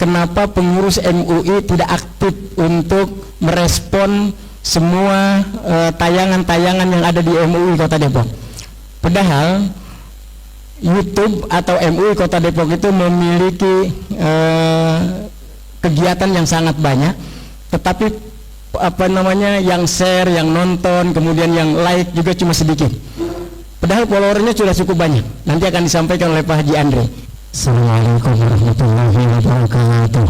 kenapa pengurus MUI tidak aktif untuk merespon semua tayangan-tayangan yang ada di MUI Kota Depok. Padahal YouTube atau MUI Kota Depok itu memiliki kegiatan yang sangat banyak, tetapi yang share, yang nonton, kemudian yang like juga cuma sedikit. Padahal followernya sudah cukup banyak. Nanti akan disampaikan oleh Pak Haji Andre. Assalamualaikum warahmatullahi wabarakatuh.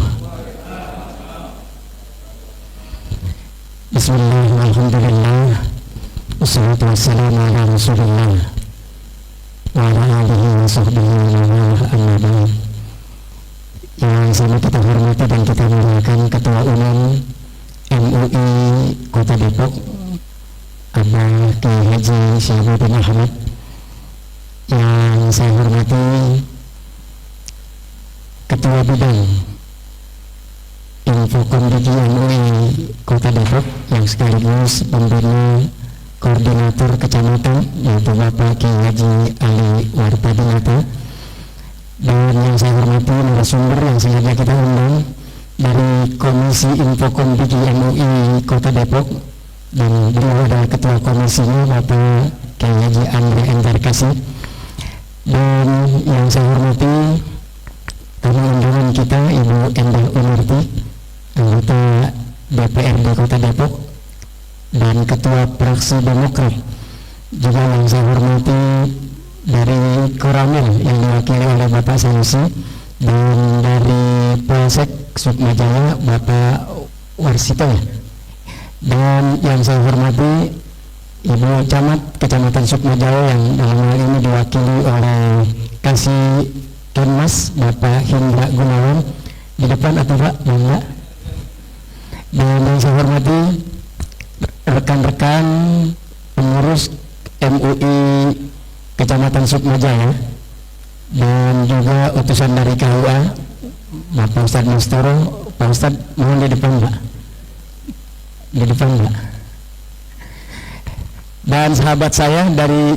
Bismillahirrahmanirrahim. Alhamdulillah. Wassalatu wassalamu ala Rasulillah wa ala alihi wa sahbihi wa man amma ba'd. Yang sama kita hormati dan kita muliakan Ketua Umum MUI Kota Depok, Abah Kiai Haji Syahibuddin Ahmad. Yang saya hormati Ketua Bidang Infokom Digi MUI Kota Depok, yang sekaligus pembina koordinator kecamatan, yaitu Bapak Kiai Haji Ali Wartadinata. Dan yang saya hormati narasumber yang sengaja kita undang dari Komisi Infokom Digi MUI Kota Depok, dan beliau adalah Ketua Komisinya, Bapak Kiai Haji Andre Entarkasi. Dan yang saya hormati tamu undangan kita, Ibu Endah Unurti, anggota DPRD Kota Depok dan Ketua Fraksi Demokrat. Juga yang saya hormati dari Koramil yang diwakili oleh Bapak Sanusi, dan dari Polsek Sukmajaya Bapak Warsito. Dan yang saya hormati Ibu Camat Kecamatan Sukmajaya yang dalam hal ini diwakili oleh Kasih Kenmas Bapak Hindra Gunawan. Di depan atau Pak? Bangga. Dan yang saya hormati rekan-rekan pengurus MUI Kecamatan Sukmajaya, dan juga utusan dari KUA, Bapak Ustadz Mustoro. Pak Ustadz mohon di depan, Pak. Di depan, Pak. Dan sahabat saya dari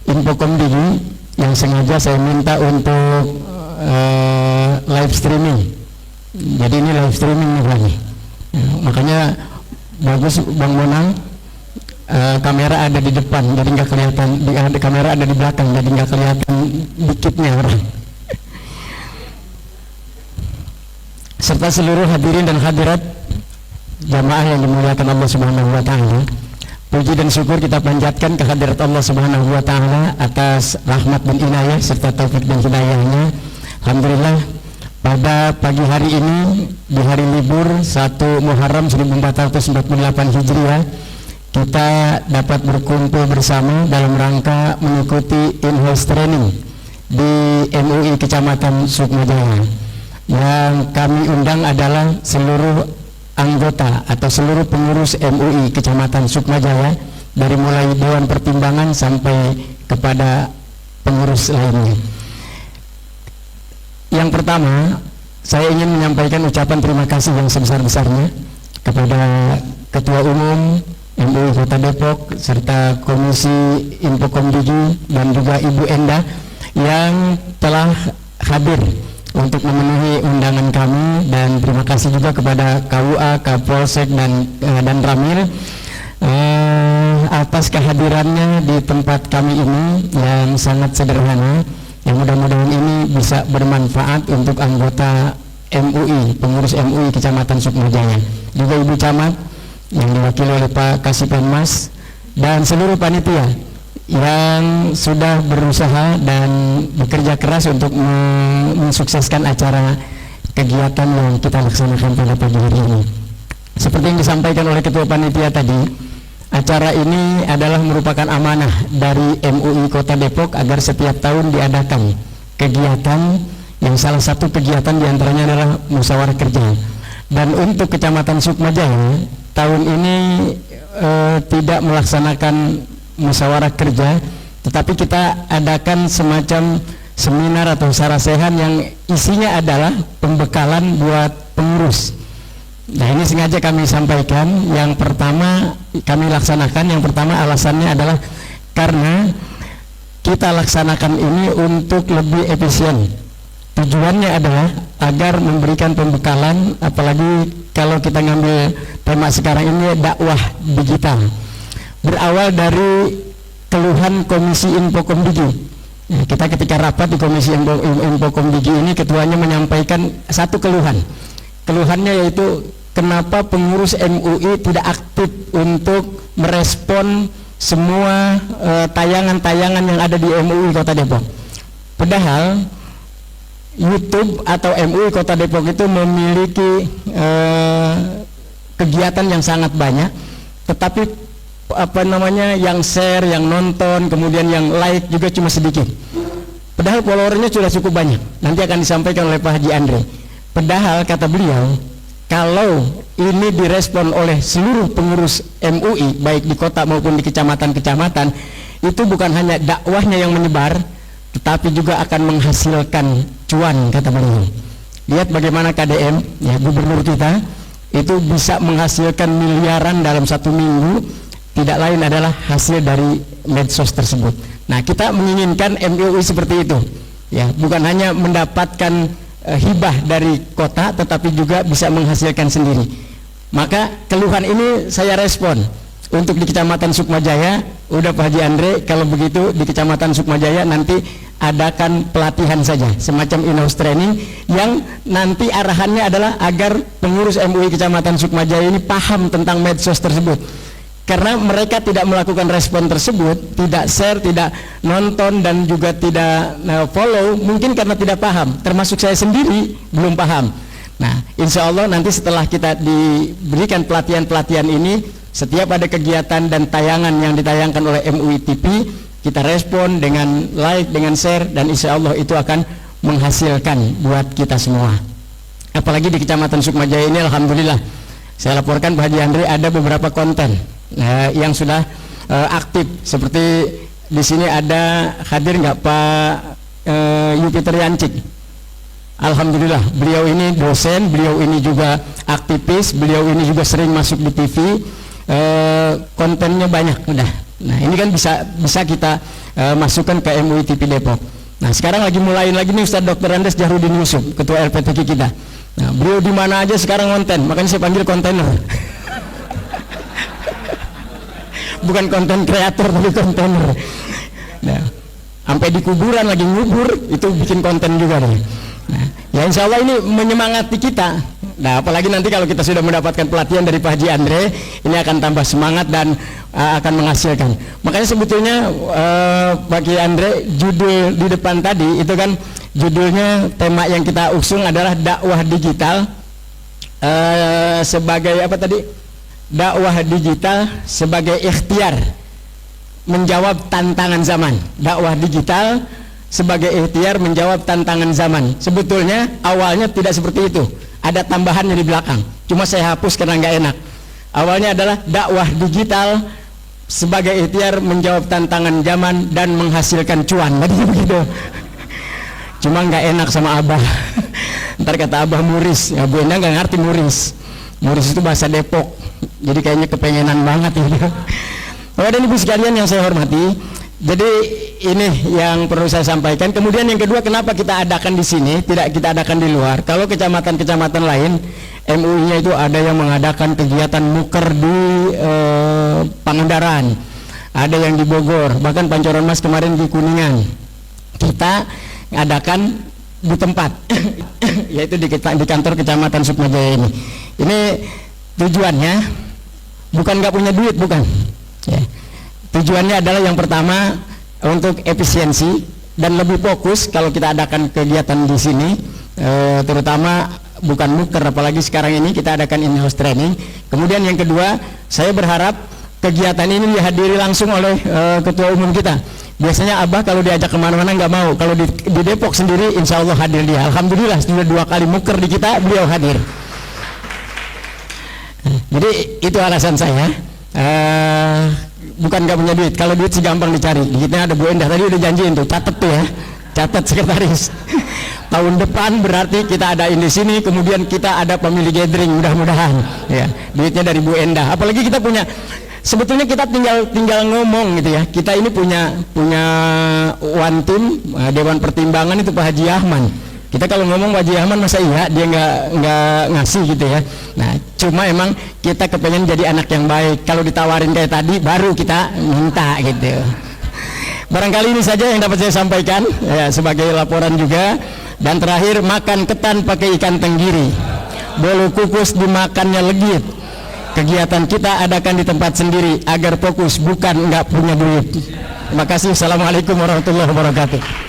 Infokom Digi yang sengaja saya minta untuk live streaming. Jadi ini live streaming nih lagi. Makanya bagus Bang Monang, kamera ada di depan jadi nggak kelihatan, kamera ada di belakang jadi nggak kelihatan dikitnya orang. Serta seluruh hadirin dan hadirat jamaah yang dimuliakan Allah Subhanahu wa taala. Puji dan syukur kita panjatkan kehadirat Allah Subhanahu wa taala atas rahmat dan inayah serta taufik dan hidayahnya. Alhamdulillah, pada pagi hari ini di hari libur 1 Muharram 1448 Hijriah, kita dapat berkumpul bersama dalam rangka mengikuti in-house training di MUI Kecamatan Sukmajaya. Yang kami undang adalah seluruh anggota atau seluruh pengurus MUI Kecamatan Sukmajaya, dari mulai Dewan Pertimbangan sampai kepada pengurus lainnya. Yang pertama, saya ingin menyampaikan ucapan terima kasih yang sebesar-besarnya kepada Ketua Umum MUI Kota Depok serta Komisi Infokom Digi dan juga Ibu Endah yang telah hadir untuk memenuhi undangan kami, dan terima kasih juga kepada KUA, Kapolsek dan Ramil atas kehadirannya di tempat kami ini yang sangat sederhana, yang mudah-mudahan ini bisa bermanfaat untuk anggota MUI, pengurus MUI Kecamatan Sukmajaya, juga Ibu Camat yang diwakili oleh Pak Kasih Penmas dan seluruh panitia yang sudah berusaha dan bekerja keras untuk mensukseskan acara kegiatan yang kita laksanakan pada pagi hari ini. Seperti yang disampaikan oleh Ketua Panitia tadi, acara ini adalah merupakan amanah dari MUI Kota Depok agar setiap tahun diadakan kegiatan yang salah satu kegiatan diantaranya adalah musyawarah kerja. Dan untuk Kecamatan Sukmajaya tahun ini tidak melaksanakan musyawarah kerja, tetapi kita adakan semacam seminar atau sarasehan yang isinya adalah pembekalan buat pengurus. Nah, ini sengaja kami sampaikan. Yang pertama kami laksanakan, yang pertama alasannya adalah karena kita laksanakan ini untuk lebih efisien. tujuannya adalah agar memberikan pembekalan, apalagi kalau kita ngambil tema sekarang ini dakwah digital. Berawal dari keluhan Komisi Infokom Digi. Ya, kita ketika rapat di Komisi Infokom Digi ini, ketuanya menyampaikan satu keluhan. Keluhannya yaitu kenapa pengurus MUI tidak aktif untuk merespon semua tayangan-tayangan yang ada di MUI Kota Depok. Padahal YouTube atau MUI Kota Depok itu memiliki kegiatan yang sangat banyak, tetapi yang share, yang nonton, kemudian yang like juga cuma sedikit. Padahal followernya sudah cukup banyak. Nanti akan disampaikan oleh Pak Haji Andre. Padahal kata beliau, kalau ini direspon oleh seluruh pengurus MUI baik di kota maupun di kecamatan-kecamatan, itu bukan hanya dakwahnya yang menyebar, tetapi juga akan menghasilkan cuan, kata beliau. Lihat bagaimana KDM, ya, gubernur kita itu bisa menghasilkan miliaran dalam satu minggu, tidak lain adalah hasil dari medsos tersebut. Nah, kita menginginkan MUI seperti itu, ya, bukan hanya mendapatkan hibah dari kota, tetapi juga bisa menghasilkan sendiri. Maka keluhan ini saya respon. Untuk di Kecamatan Sukmajaya, udah Pak Haji Andre, kalau begitu di Kecamatan Sukmajaya nanti adakan pelatihan saja, semacam in-house training, yang nanti arahannya adalah agar pengurus MUI Kecamatan Sukmajaya ini paham tentang medsos tersebut. Karena mereka tidak melakukan respon tersebut, tidak share, tidak nonton, dan juga tidak follow, mungkin karena tidak paham. Termasuk saya sendiri belum paham. Nah, insya Allah nanti setelah kita diberikan pelatihan-pelatihan ini, setiap ada kegiatan dan tayangan yang ditayangkan oleh MUI TV, kita respon dengan like, dengan share, dan insya Allah itu akan menghasilkan buat kita semua. Apalagi di Kecamatan Sukmajaya ini, alhamdulillah, saya laporkan Pak Haji Andre ada beberapa konten yang sudah aktif. Seperti di sini ada, hadir nggak Pak Yupiter Yancik? Alhamdulillah, beliau ini dosen, beliau ini juga aktivis, beliau ini juga sering masuk di TV, kontennya banyak udah. Nah, ini kan bisa kita masukkan ke MUI TV Depok. Nah, sekarang lagi mulain lagi nih Ustadz Dr. Andes Jahrudin Yusuf, ketua LPTQ kita. Nah, beliau di mana aja sekarang konten, makanya saya panggil kontainer. Bukan konten kreator, tapi kontainer. Nah, sampai di kuburan lagi ngubur, itu bikin konten juga nih. Nah, ya insya Allah ini menyemangati kita. Nah, apalagi nanti kalau kita sudah mendapatkan pelatihan dari Pak Haji Andre, ini akan tambah semangat dan akan menghasilkan. Makanya sebetulnya Pak Haji Andre, judul di depan tadi itu kan judulnya, tema yang kita usung adalah dakwah digital sebagai apa tadi? Dakwah digital sebagai ikhtiar menjawab tantangan zaman. Dakwah digital sebagai ikhtiar menjawab tantangan zaman. Sebetulnya awalnya tidak seperti itu. Ada tambahannya di belakang. Cuma saya hapus karena nggak enak. Awalnya adalah dakwah digital sebagai ikhtiar menjawab tantangan zaman dan menghasilkan cuan. Tadi begitu. Cuma nggak enak sama Abah. Ntar kata Abah muris. Ya, Bu Endang nggak ngerti muris. Muris itu bahasa Depok. Jadi kayaknya kepengenan banget ini. Bapak dan Ibu sekalian yang saya hormati, jadi ini yang perlu saya sampaikan. Kemudian yang kedua, kenapa kita adakan di sini, tidak kita adakan di luar? Kalau kecamatan-kecamatan lain, MUI-nya itu ada yang mengadakan kegiatan muker di Pangandaran, ada yang di Bogor, bahkan Pancoran Mas kemarin di Kuningan. Kita adakan di tempat, yaitu di kantor Kecamatan Sukmajaya ini. Ini tujuannya bukan nggak punya duit, bukan. Ya. Tujuannya adalah yang pertama untuk efisiensi dan lebih fokus kalau kita adakan kegiatan di sini, terutama bukan muker, apalagi sekarang ini kita adakan in-house training. Kemudian yang kedua, saya berharap kegiatan ini dihadiri langsung oleh ketua umum kita. Biasanya Abah kalau diajak kemana-mana nggak mau. Kalau di Depok sendiri, insya Allah hadir dia. Alhamdulillah sudah 2 kali muker di kita, beliau hadir. Jadi itu alasan saya. Bukan nggak punya duit. Kalau duit sih gampang dicari. Kita ada Bu Endah tadi udah janjiin tuh, catet tuh ya, catat sekretaris. Tahun depan berarti kita adain di sini, kemudian kita ada family gathering, mudah-mudahan. Ya, duitnya dari Bu Endah. Apalagi kita punya. Sebetulnya kita tinggal ngomong gitu ya. Kita ini punya one team, Dewan Pertimbangan itu Pak Haji Ahman. Kita kalau ngomong Pak Haji Ahmad masa iya dia nggak ngasih gitu ya. Nah cuma emang kita kepengen jadi anak yang baik. Kalau ditawarin kayak tadi baru kita minta gitu. Barangkali ini saja yang dapat saya sampaikan ya, sebagai laporan juga. Dan terakhir, makan ketan pakai ikan tenggiri, bolu kukus dimakannya legit. Kegiatan kita adakan di tempat sendiri agar fokus, bukan nggak punya duit. Terima kasih. Assalamualaikum warahmatullahi wabarakatuh.